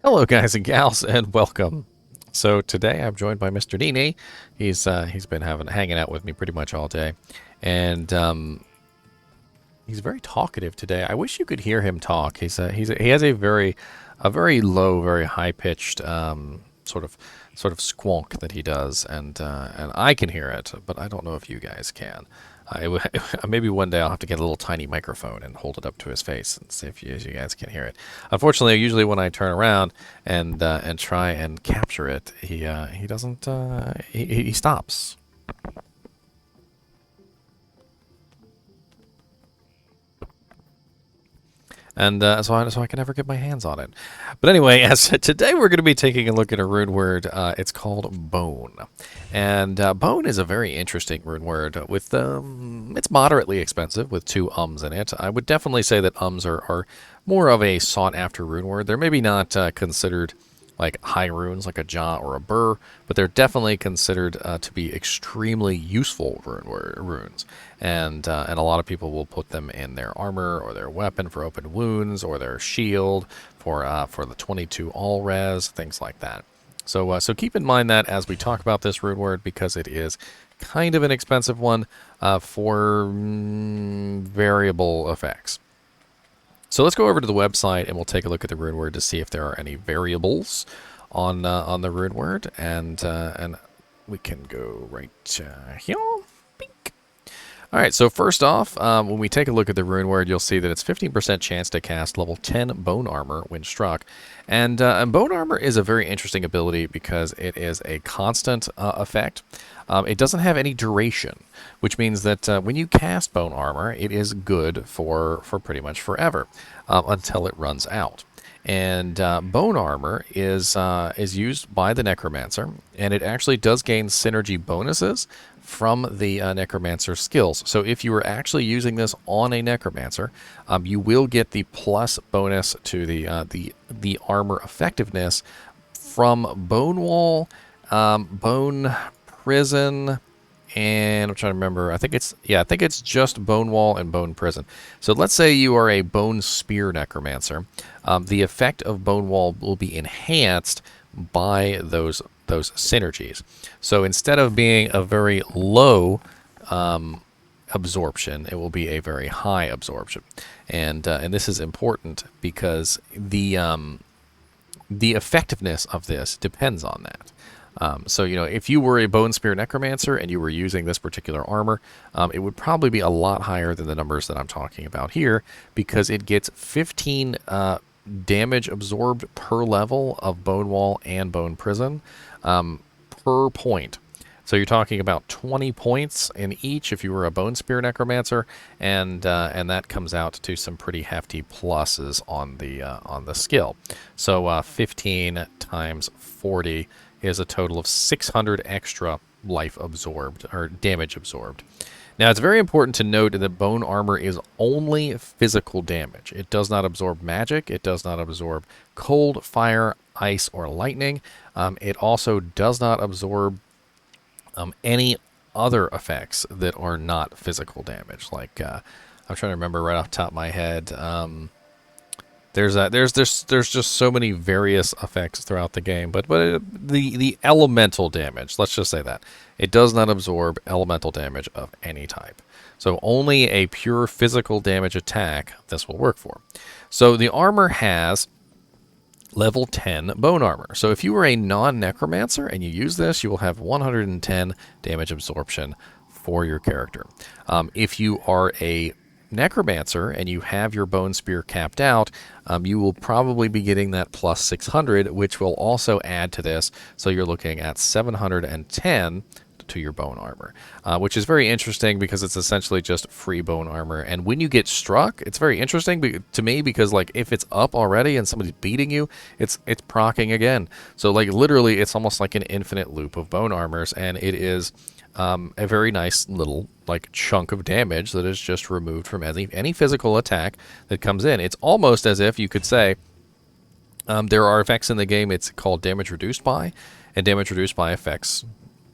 Hello, guys and gals, and welcome. So today I'm joined by Mr. NiNi. He's been hanging out with me pretty much all day, and he's very talkative today. I wish you could hear him talk. He has a very low, very high pitched sort of squonk that he does, and I can hear it, but I don't know if you guys can. Maybe one day I'll have to get a little tiny microphone and hold it up to his face and see if you guys can hear it. Unfortunately, usually when I turn around and try and capture it, he doesn't. He stops. And so I can never get my hands on it. But anyway, as today we're going to be taking a look at a rune word. It's called Bone, and Bone is a very interesting rune word. With it's moderately expensive with two ums in it. I would definitely say that ums are more of a sought after rune word. They're maybe not considered like high runes like a Ja or a Burr, but they're definitely considered to be extremely useful runes. And a lot of people will put them in their armor or their weapon for open wounds or their shield for the 22 all res, things like that. So keep in mind that as we talk about this rune word, because it is kind of an expensive one for variable effects. So let's go over to the website and we'll take a look at the rune word to see if there are any variables on the rune word, and we can go right here. Bink. All right. So first off, when we take a look at the rune word, you'll see that it's 15% chance to cast level 10 bone armor when struck, and bone armor is a very interesting ability because it is a constant effect. It doesn't have any duration, which means that when you cast bone armor, it is good for pretty much forever until it runs out. And bone armor is used by the Necromancer, and it actually does gain synergy bonuses from the Necromancer skills. So if you are actually using this on a Necromancer, you will get the plus bonus to the armor effectiveness from Bone Wall, Bone Prison, and I'm trying to remember. I think it's just Bone Wall and Bone Prison. So let's say you are a Bone Spear Necromancer. The effect of Bone Wall will be enhanced by those synergies. So instead of being a very low absorption, it will be a very high absorption, and this is important because the effectiveness of this depends on that. So, if you were a Bone Spear Necromancer and you were using this particular armor, it would probably be a lot higher than the numbers that I'm talking about here, because it gets 15 damage absorbed per level of Bone Wall and Bone Prison per point. So you're talking about 20 points in each if you were a Bone Spear Necromancer, and that comes out to some pretty hefty pluses on the skill. So 15 times 40 is a total of 600 extra life absorbed, or damage absorbed. Now, it's very important to note that bone armor is only physical damage. It does not absorb magic. It does not absorb cold, fire, ice, or lightning. It also does not absorb any other effects that are not physical damage. Like, I'm trying to remember right off the top of my head. There's just so many various effects throughout the game, but the elemental damage, let's just say that it does not absorb elemental damage of any type. So only a pure physical damage attack this will work for. So the armor has level 10 bone armor. So if you were a non-necromancer and you use this, you will have 110 damage absorption for your character. If you are a Necromancer and you have your Bone Spear capped out, you will probably be getting that plus 600, which will also add to this. So you're looking at 710 to your bone armor, which is very interesting because it's essentially just free bone armor. And when you get struck, it's very interesting to me because, like, if it's up already and somebody's beating you, it's proccing again. So, like, literally, it's almost like an infinite loop of bone armors, and it is a very nice little chunk of damage that is just removed from any physical attack that comes in. It's almost as if you could say there are effects in the game. It's called damage reduced by, and damage reduced by affects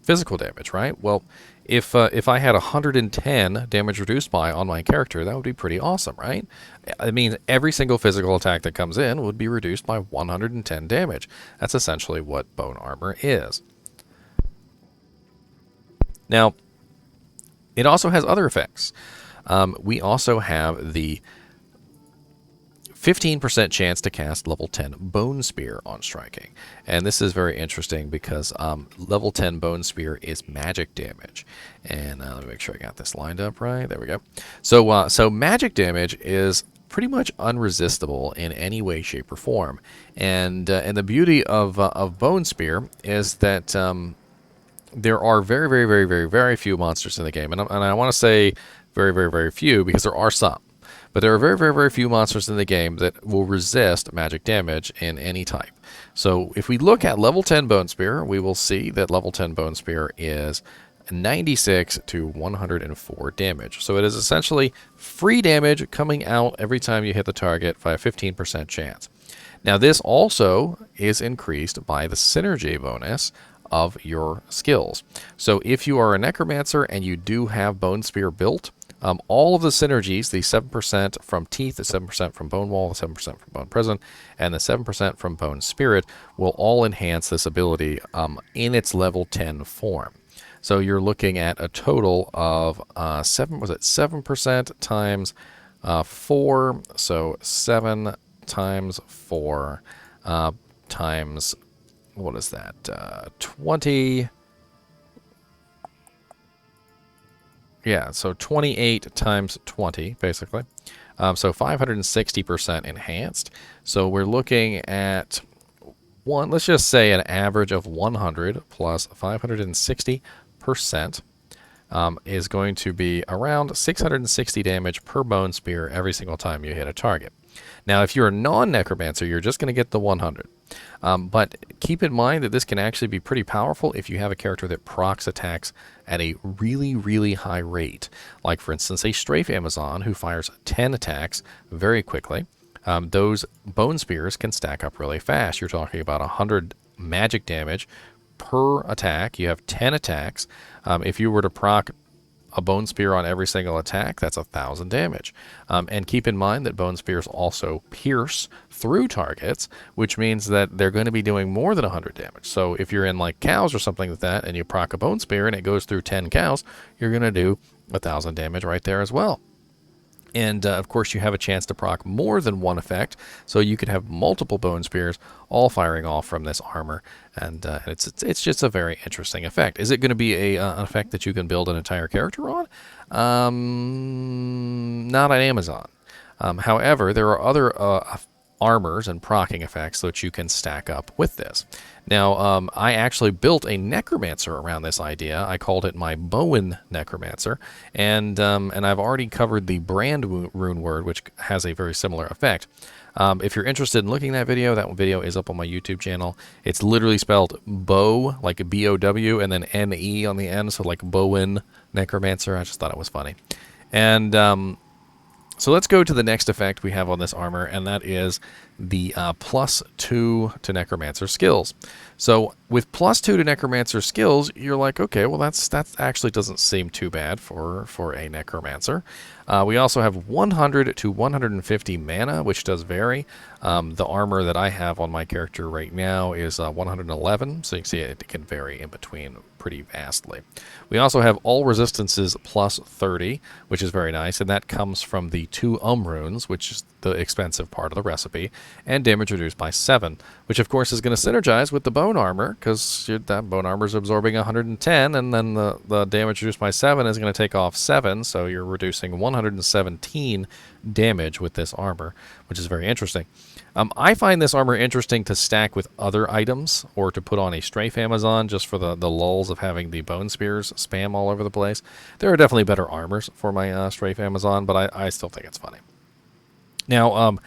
physical damage, right? Well, if I had 110 damage reduced by on my character, that would be pretty awesome, right? It means every single physical attack that comes in would be reduced by 110 damage. That's essentially what bone armor is. Now, it also has other effects. We also have the 15% chance to cast level 10 Bone Spear on striking. And this is very interesting because level 10 Bone Spear is magic damage. And let me make sure I got this lined up right. There we go. So magic damage is pretty much unresistible in any way, shape, or form. And the beauty of Bone Spear is that there are very, very, very, very, very few monsters in the game. And I want to say very, very, very few because there are some. But there are very, very, very few monsters in the game that will resist magic damage in any type. So if we look at level 10 Bone Spear, we will see that level 10 Bone Spear is 96 to 104 damage. So it is essentially free damage coming out every time you hit the target by a 15% chance. Now this also is increased by the synergy bonus of your skills. So if you are a Necromancer and you do have Bone Spear built, all of the synergies, the 7% from Teeth, the 7% from Bone Wall, the 7% from Bone Prison, and the 7% from Bone Spirit will all enhance this ability in its level 10 form. So you're looking at a total of 7% times 4, so 7 times 4 times, what is that, 20... Yeah, so 28 times 20, basically. So 560% enhanced. So we're looking at let's just say an average of 100 plus 560% is going to be around 660 damage per Bone Spear every single time you hit a target. Now, if you're a non-Necromancer, you're just going to get the 100. But keep in mind that this can actually be pretty powerful if you have a character that procs attacks at a really, really high rate. Like, for instance, a Strafe Amazon who fires 10 attacks very quickly. Those Bone Spears can stack up really fast. You're talking about 100 magic damage per attack. You have 10 attacks. If you were to proc a Bone Spear on every single attack, that's 1,000 damage. And keep in mind that Bone Spears also pierce through targets, which means that they're going to be doing more than 100 damage. So if you're in like cows or something like that, and you proc a Bone Spear and it goes through 10 cows, you're going to do 1,000 damage right there as well. And, of course, you have a chance to proc more than one effect, so you could have multiple Bone Spears all firing off from this armor, and it's just a very interesting effect. Is it going to be an effect that you can build an entire character on? Not on Amazon. However, there are other armors and proccing effects that you can stack up with this. Now, I actually built a Necromancer around this idea. I called it my Bowen Necromancer, and I've already covered the brand rune word, which has a very similar effect. If you're interested in looking at that video is up on my YouTube channel. It's literally spelled Bow, like a B-O-W, and then N-E on the end, so like Bowen Necromancer. I just thought it was funny. And so let's go to the next effect we have on this armor, and that is the +2 to Necromancer skills. So with +2 to Necromancer skills, you're like, okay, well that actually doesn't seem too bad for a Necromancer. We also have 100 to 150 mana, which does vary. The armor that I have on my character right now is 111, so you can see it can vary in between pretty vastly. We also have all resistances +30, which is very nice, and that comes from the 2 runes, which is the expensive part of the recipe, and damage reduced by 7, which of course is going to synergize with the bone armor, because that bone armor is absorbing 110, and then the damage reduced by 7 is going to take off 7, so you're reducing 117 damage with this armor, which is very interesting. I find this armor interesting to stack with other items, or to put on a Strafe Amazon just for the lulls of having the Bone Spears spam all over the place. There are definitely better armors for my Strafe Amazon, but I still think it's funny. Now,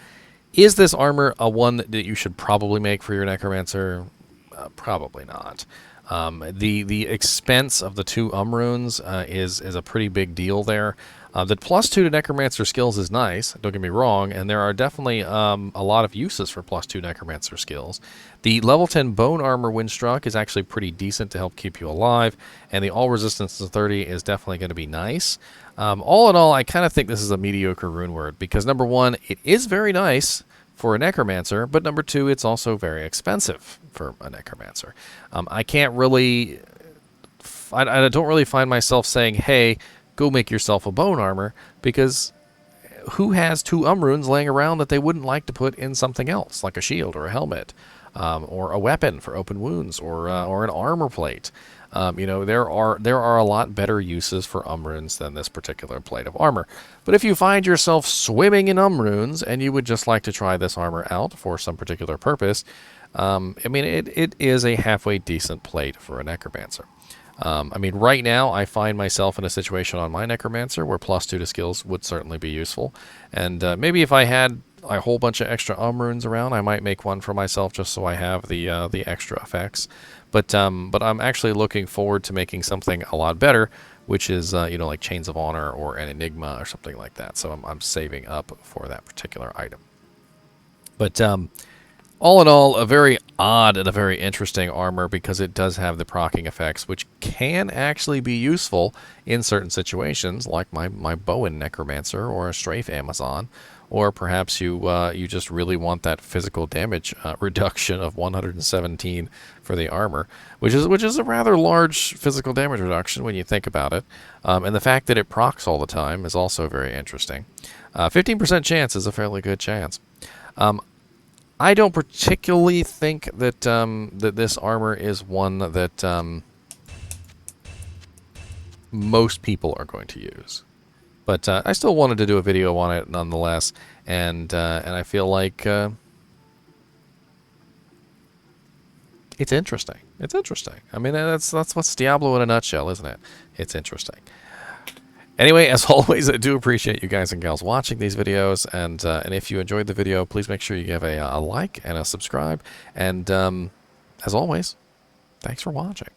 is this armor a one that you should probably make for your Necromancer? Probably not. The expense of the 2 runes is a pretty big deal there. The +2 to Necromancer skills is nice, don't get me wrong, and there are definitely a lot of uses for +2 Necromancer skills. The level 10 Bone Armor when struck is actually pretty decent to help keep you alive, and the All Resistance to 30 is definitely going to be nice. All in all, I kind of think this is a mediocre rune word, because number one, it is very nice for a Necromancer, but number two, it's also very expensive for a Necromancer. I can't really... I don't really find myself saying, hey, go make yourself a bone armor, because who has 2 runes laying around that they wouldn't like to put in something else, like a shield or a helmet, or a weapon for open wounds, or an armor plate? You know, there are a lot better uses for runes than this particular plate of armor. But if you find yourself swimming in runes and you would just like to try this armor out for some particular purpose, I mean, it is a halfway decent plate for a Necromancer. I mean, right now, I find myself in a situation on my Necromancer where +2 to skills would certainly be useful. And maybe if I had a whole bunch of extra runes around, I might make one for myself just so I have the extra effects. But I'm actually looking forward to making something a lot better, which is, you know, like Chains of Honor or an Enigma or something like that. So I'm saving up for that particular item. But... all in all, a very odd and a very interesting armor, because it does have the proccing effects, which can actually be useful in certain situations, like my Bowen Necromancer or a Strafe Amazon, or perhaps you just really want that physical damage reduction of 117 for the armor, which is a rather large physical damage reduction when you think about it, and the fact that it procs all the time is also very interesting. 15% chance is a fairly good chance. I don't particularly think that that this armor is one that most people are going to use, but I still wanted to do a video on it nonetheless, and I feel like it's interesting. It's interesting. I mean, that's what's Diablo in a nutshell, isn't it? It's interesting. Anyway, as always, I do appreciate you guys and gals watching these videos, and if you enjoyed the video, please make sure you give a like and a subscribe, and as always, thanks for watching.